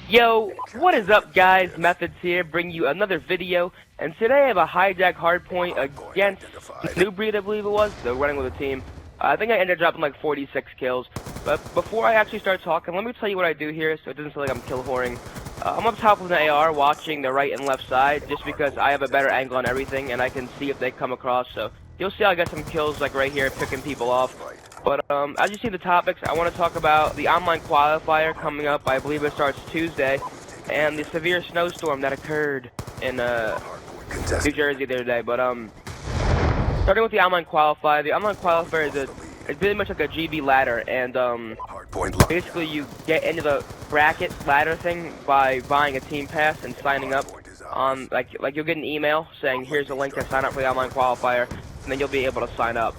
Yo, what is up guys, Methods here, bring you another video, and today I have a Hijacked Hardpoint against New Breed, I believe it was, so running with a team. I think I ended up dropping like 46 kills, but before I actually start talking, let me tell you what I do here so it doesn't feel like I'm kill whoring. I'm up top with an AR watching the right and left side, just because I have a better angle on everything, and I can see if they come across, so you'll see I got some kills like right here, picking people off. But as you see the topics, I want to talk about the online qualifier coming up. I believe it starts Tuesday, and the severe snowstorm that occurred in New Jersey the other day. But starting with the online qualifier, is it's pretty much like a GB ladder, and basically you get into the bracket ladder thing by buying a team pass and signing up on like you'll get an email saying here's a link to sign up for the online qualifier, and then you'll be able to sign up.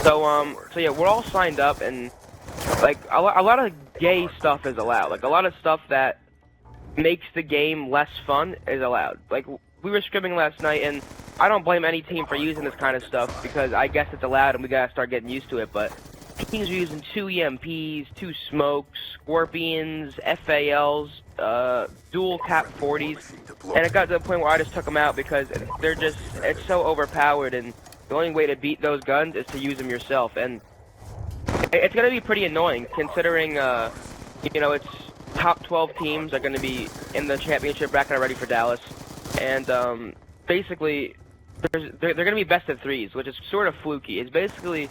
So yeah, we're all signed up, and like a lot of gay stuff is allowed. Like a lot of stuff that makes the game less fun is allowed. Like we were scrimming last night, and I don't blame any team for using this kind of stuff because I guess it's allowed, and we gotta start getting used to it. But teams are using 2 EMPs, 2 smokes, scorpions, FALs, dual cap 40s, and it got to the point where I just took them out because it's so overpowered, and the only way to beat those guns is to use them yourself, and it's going to be pretty annoying considering, you know, it's top 12 teams are going to be in the championship bracket already for Dallas, and basically, they're going to be best of 3s, which is sort of fluky. It's basically,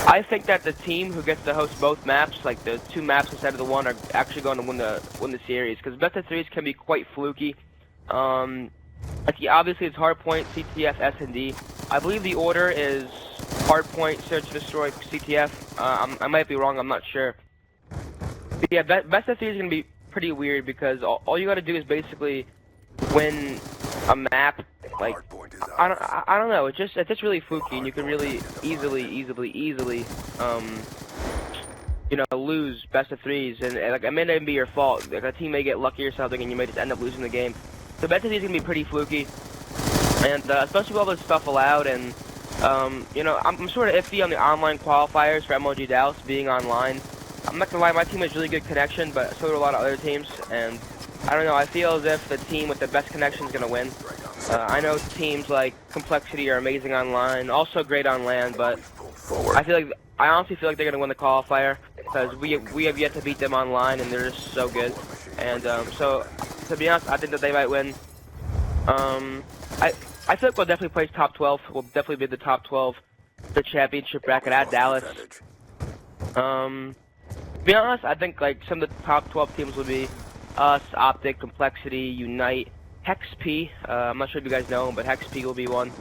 I think that the team who gets to host both maps, like the 2 maps instead of the 1, are actually going to win the series, because best of 3s can be quite fluky. Like, obviously it's Hardpoint, CTF, S&D. I believe the order is Hardpoint, Search, Destroy, CTF. I might be wrong, I'm not sure. But yeah, best of 3 is going to be pretty weird because all you got to do is basically win a map. Like, I don't know, it's just really fluky, and you can really easily, you know, lose best of 3s, and like, it may not even be your fault. Like, a team may get lucky or something, and you may just end up losing the game. So best of 3 is going to be pretty fluky, and especially with all this stuff allowed, and you know, I'm sort of iffy on the online qualifiers for MLG Dallas being online. I'm not gonna lie, my team has really good connection, but so do a lot of other teams, and I don't know, I feel as if the team with the best connection is gonna win. I know teams like Complexity are amazing online, also great on land, but I honestly feel like they're gonna win the qualifier because we have yet to beat them online, and they're just so good. And so to be honest, I think that they might win. I feel like we'll definitely place top 12. We'll definitely be the top 12, the championship bracket at Dallas. To be honest, I think like some of the top 12 teams would be us, Optic, Complexity, Unite, Hex P. I'm not sure if you guys know him, but Hex P will be one.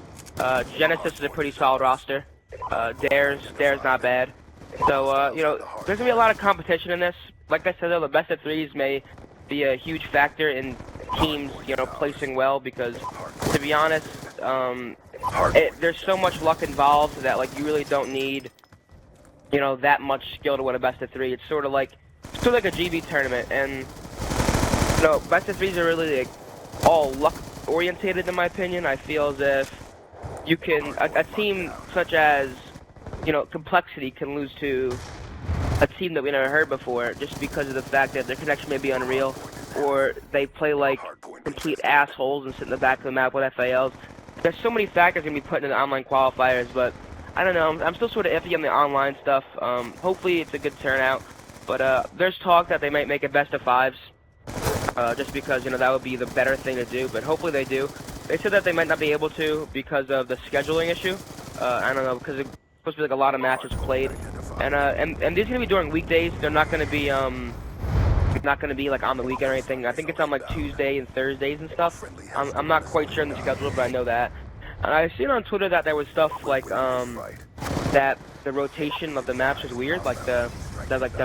Genesis is a pretty solid roster. Dare's not bad. So you know, there's gonna be a lot of competition in this. Like I said, though, the best of 3s may be a huge factor in teams, you know, placing well, because to be honest, there's so much luck involved that like you really don't need, you know, that much skill to win a best of 3. It's sort of like a GB tournament, and you know, best of 3s are really like all luck orientated in my opinion. I feel as if you can a team such as, you know, Complexity can lose to a team that we never heard before just because of the fact that their connection may be unreal, or they play like complete assholes and sit in the back of the map with FALs. There's so many factors going to be put in the online qualifiers, but I don't know, I'm still sort of iffy on the online stuff. Hopefully it's a good turnout, but there's talk that they might make it best of 5s, just because, you know, that would be the better thing to do, but hopefully they do. They said that they might not be able to because of the scheduling issue. I don't know, because it's supposed to be like a lot of matches played, and these are gonna be during weekdays. They're not gonna be like on the weekend or anything. I think it's on like Tuesday and Thursdays and stuff. I'm not quite sure on the schedule, but I know that. And I've seen on Twitter that there was stuff like that the rotation of the maps is weird, like the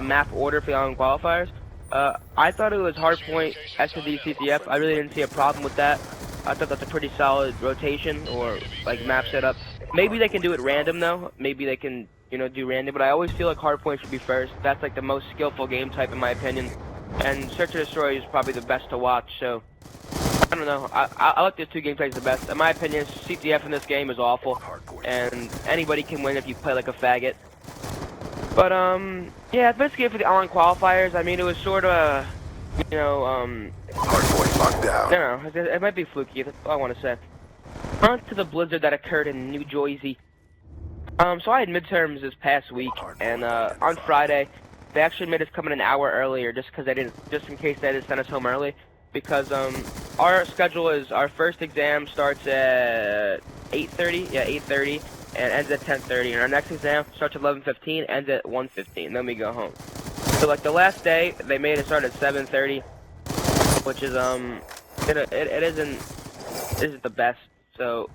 map order for the online qualifiers. I thought it was Hardpoint, S&D, CTF. I really didn't see a problem with that. I thought that's a pretty solid rotation or like map setup. Maybe they can do it random though. Maybe they can, you know, do random. But I always feel like Hardpoint should be first. That's like the most skillful game type in my opinion. And Search and Destroy is probably the best to watch. So I don't know. I like those 2 gameplays the best. In my opinion, CTF in this game is awful, and anybody can win if you play like a faggot. But yeah, that's basically it for the online qualifiers. I mean, it was sort of you know, Hardpoint locked down. no, it might be fluky. That's all I want to say. On to the blizzard that occurred in New Jersey. So I had midterms this past week, and on Friday, they actually made us come in an hour earlier just in case they didn't send us home early, because our schedule is our first exam starts at 8:30, yeah, 8:30, and ends at 10:30, and our next exam starts at 11:15, ends at 1:15. Then we go home. So like the last day, they made it start at 7:30, which is it isn't the best. So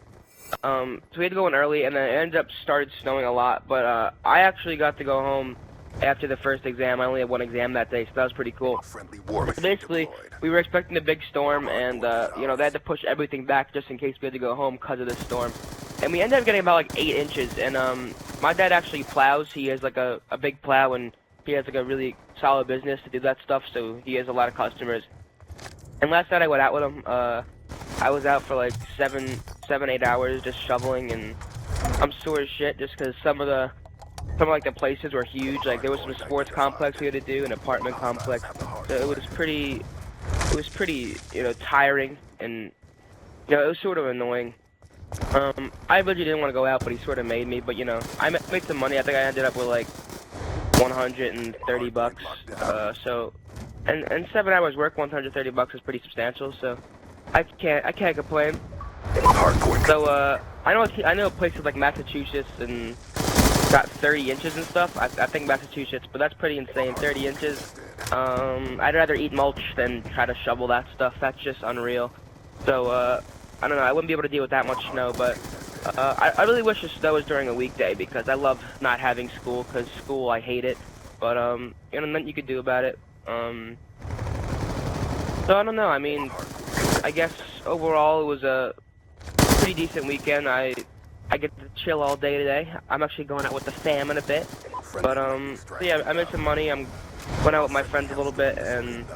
we had to go in early, and then it ended up started snowing a lot. But I actually got to go home after the first exam. I only had one exam that day, so that was pretty cool. So basically, we were expecting a big storm, and you know, they had to push everything back just in case we had to go home because of this storm. And we ended up getting about like 8 inches. And my dad actually plows. He has like a big plow, and he has like a really solid business to do that stuff. So he has a lot of customers. And last night I went out with him. I was out for like 7-8 hours just shoveling, and I'm sore as shit just because some of like the places were huge. Like there was some sports complex we had to do, an apartment complex. So it was pretty, you know, tiring, and you know, it was sort of annoying. I really didn't want to go out, but he sort of made me. But you know, I made some money. I think I ended up with like $130. So, and 7 hours work, $130 is pretty substantial. So, I can't complain. So, I know places like Massachusetts and got 30 inches and stuff. I think Massachusetts, but that's pretty insane. 30 inches. I'd rather eat mulch than try to shovel that stuff. That's just unreal. So, I don't know. I wouldn't be able to deal with that much snow, but I really wish the snow was during a weekday because I love not having school. Because school, I hate it. But you know, nothing you could do about it. So I don't know. I mean, I guess overall it was a pretty decent weekend. I get to chill all day today. I'm actually going out with the fam in a bit. But so yeah, I made some money. I'm went out with my friends a little bit, and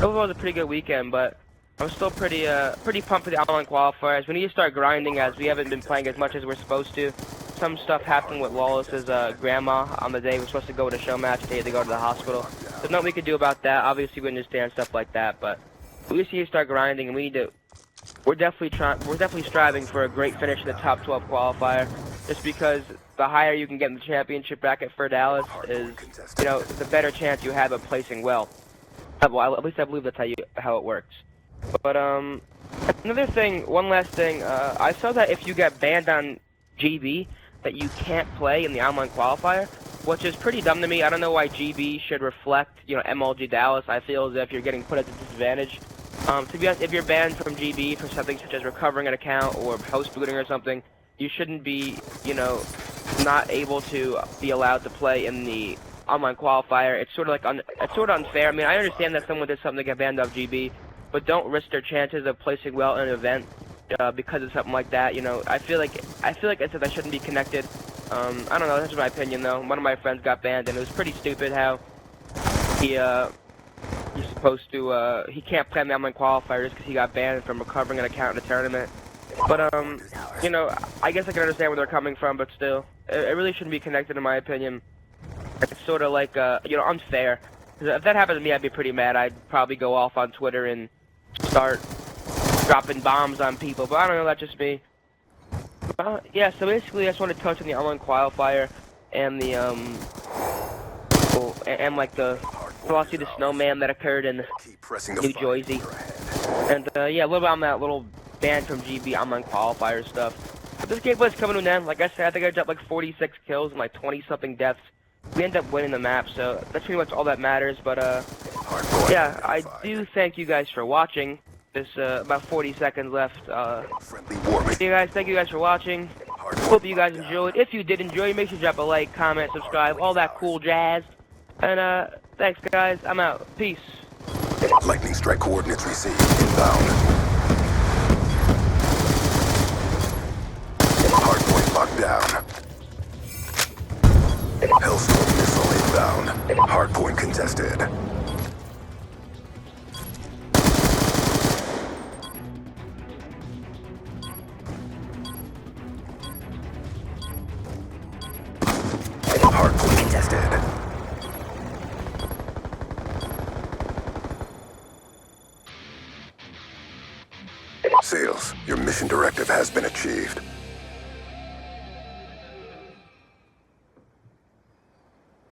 overall it was a pretty good weekend. But I'm still pretty pumped for the online qualifiers. We need to start grinding as we haven't been playing as much as we're supposed to. Some stuff happened with Lawless's grandma on the day we're supposed to go to a show match. They had to go to the hospital. There's nothing we could do about that. Obviously, we understand stuff like that, but we just need to start grinding, and we need to. We're definitely striving for a great finish in the top 12 qualifier. Just because the higher you can get in the championship bracket for Dallas is, you know, the better chance you have of placing well. Well, at least I believe that's how it works. But another thing, one last thing, I saw that if you get banned on GB, that you can't play in the online qualifier, which is pretty dumb to me. I don't know why GB should reflect, you know, MLG Dallas. I feel as if you're getting put at a disadvantage. To be honest, if you're banned from GB for something such as recovering an account or host booting or something, you shouldn't be, you know, not able to be allowed to play in the online qualifier. It's sort of like it's sort of unfair. I mean, I understand that someone did something to get banned off GB, but don't risk their chances of placing well in an event because of something like that. You know, I feel like that shouldn't be connected. I don't know. That's my opinion, though. One of my friends got banned, and it was pretty stupid how he's supposed to he can't play in the online qualifier just because he got banned from recovering an account in a tournament. But you know, I guess I can understand where they're coming from, but still, it really shouldn't be connected in my opinion. It's sort of like you know, unfair. If that happened to me, I'd be pretty mad. I'd probably go off on Twitter and start dropping bombs on people, but I don't know, that's just me. Yeah, so basically I just want to touch on the online qualifier and the like the Frosty the Snowman that occurred in New Jersey. And yeah, a little bit on that little ban from GB online qualifier stuff. But this gameplay's coming to an end. Like I said, I think I dropped like 46 kills and like 20-something deaths. We ended up winning the map, so that's pretty much all that matters. But yeah, I do thank you guys for watching. There's about 40 seconds left. Thank you guys for watching. Hope you guys enjoyed. If you did enjoy, make sure to drop a like, comment, subscribe, all that cool jazz. And thanks guys, I'm out. Peace. Lightning strike coordinates received. Inbound. Hardpoint locked down. Hellstorm missile inbound. Hardpoint contested. Hardpoint contested. SEALs, your mission directive has been achieved.